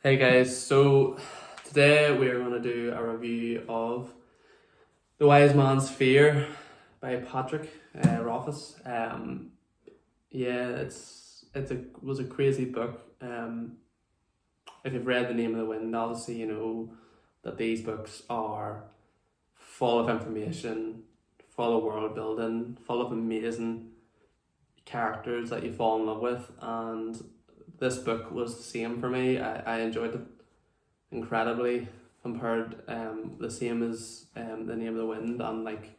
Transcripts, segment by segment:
Hey guys, so today we are going to do a review of The Wise Man's Fear by Patrick Rothfuss. Yeah, was a crazy book. If you've read The Name of the Wind, obviously you know that these books are full of information, full of world building, full of amazing characters that you fall in love with, and this book was the same for me. I enjoyed it incredibly, compared the same as The Name of the Wind. And like,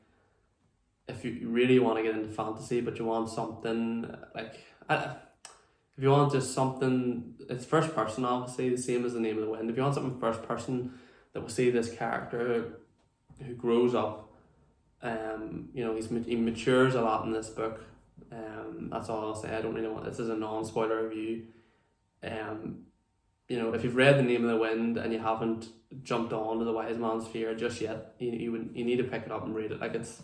if you really want to get into fantasy but you want something like if you want just something, it's first person, obviously the same as The Name of the Wind. If you want something first person that will see this character who grows up, he matures a lot in this book. That's all I'll say. I don't really want, this is a non-spoiler review. If you've read The Name of the Wind and you haven't jumped on to The Wise Man's Fear just yet, you need to pick it up and read it. Like it's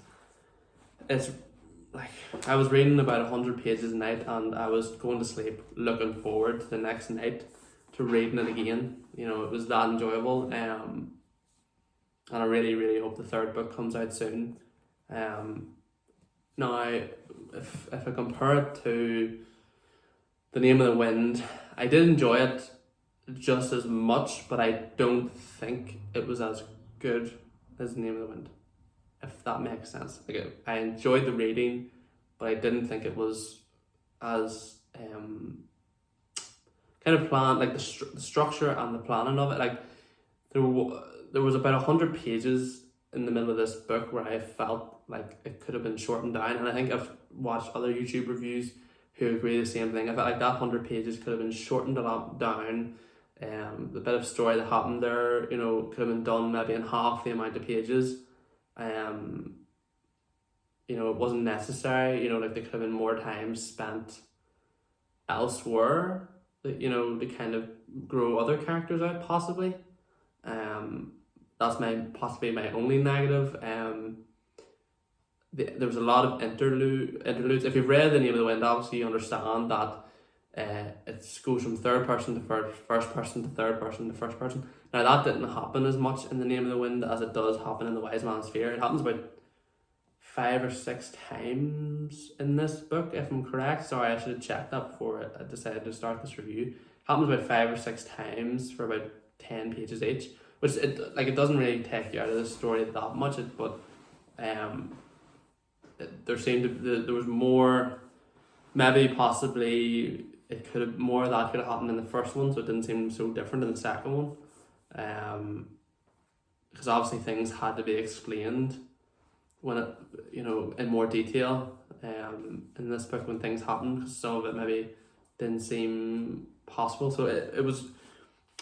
like, I was reading about 100 pages a night and I was going to sleep looking forward to the next night to reading it again. It was that enjoyable. And I really, really hope the third book comes out soon. Now, if I compare it to The Name of the Wind, I did enjoy it just as much, but I don't think it was as good as The Name of the Wind, if that makes sense. Like, I enjoyed the reading, but I didn't think it was as kind of planned, like the structure and the planning of it. Like, there was about 100 pages in the middle of this book where I felt like it could have been shortened down, and I think I've watched other YouTube reviews who agree the same thing. I felt like that 100 pages could have been shortened a lot down. The bit of story that happened there, could have been done maybe in half the amount of pages. It wasn't necessary. Like, there could have been more time spent elsewhere, to kind of grow other characters out, possibly. That's possibly my only negative. There was a lot of interludes. If you've read The Name of the Wind, obviously you understand that it goes from third person to first person to third person to first person. Now, that didn't happen as much in The Name of the Wind as it does happen in The Wise Man's Fear. It happens about 5 or 6 times in this book, if I'm correct. Sorry, I should have checked that before I decided to start this review. It happens about 5 or 6 times for about 10 pages each, which it doesn't really take you out of the story that much. There was more, maybe possibly more of that could have happened in the first one, so it didn't seem so different in the second one. Because obviously things had to be explained when it, in more detail, in this book when things happened, because some of it maybe didn't seem possible. So it was,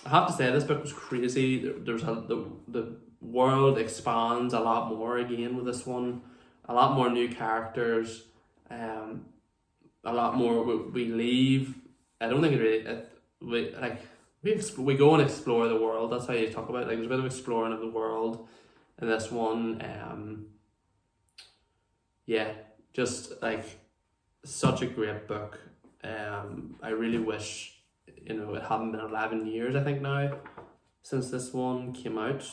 I have to say, this book was crazy. The world expands a lot more again with this one. A lot more new characters, a lot more we leave. I don't think we go and explore the world. That's how you talk about it. Like, there's a bit of exploring of the world in this one. Just like such a great book. I really wish it hadn't been 11 years, I think now, since this one came out.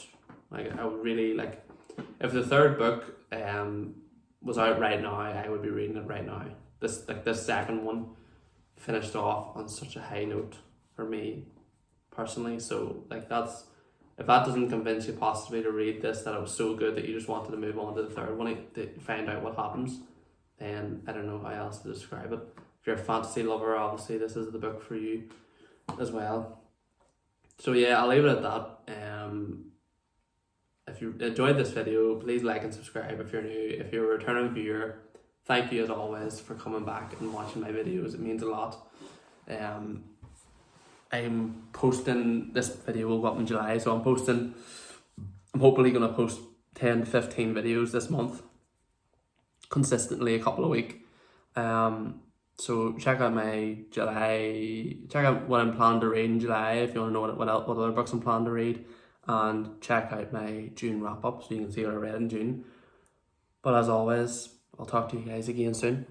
Like, I would really like, if the third book was out right now, I would be reading it right now. This second one finished off on such a high note for me personally. So like, if that doesn't convince you possibly to read this, that it was so good that you just wanted to move on to the third one to find out what happens, then I don't know how else to describe it. If you're a fantasy lover, obviously this is the book for you as well. So yeah, I'll leave it at that. If you enjoyed this video, please like and subscribe if you're new. If you're a returning viewer, thank you as always for coming back and watching my videos. It means a lot. I'm posting, this video will go up in July, so I'm hopefully going to post 10 to 15 videos this month, consistently a couple a week. So check out what I'm planning to read in July if you want to know what other books I'm planning to read. And check out my June wrap up so you can see what I read in June. But as always, I'll talk to you guys again soon.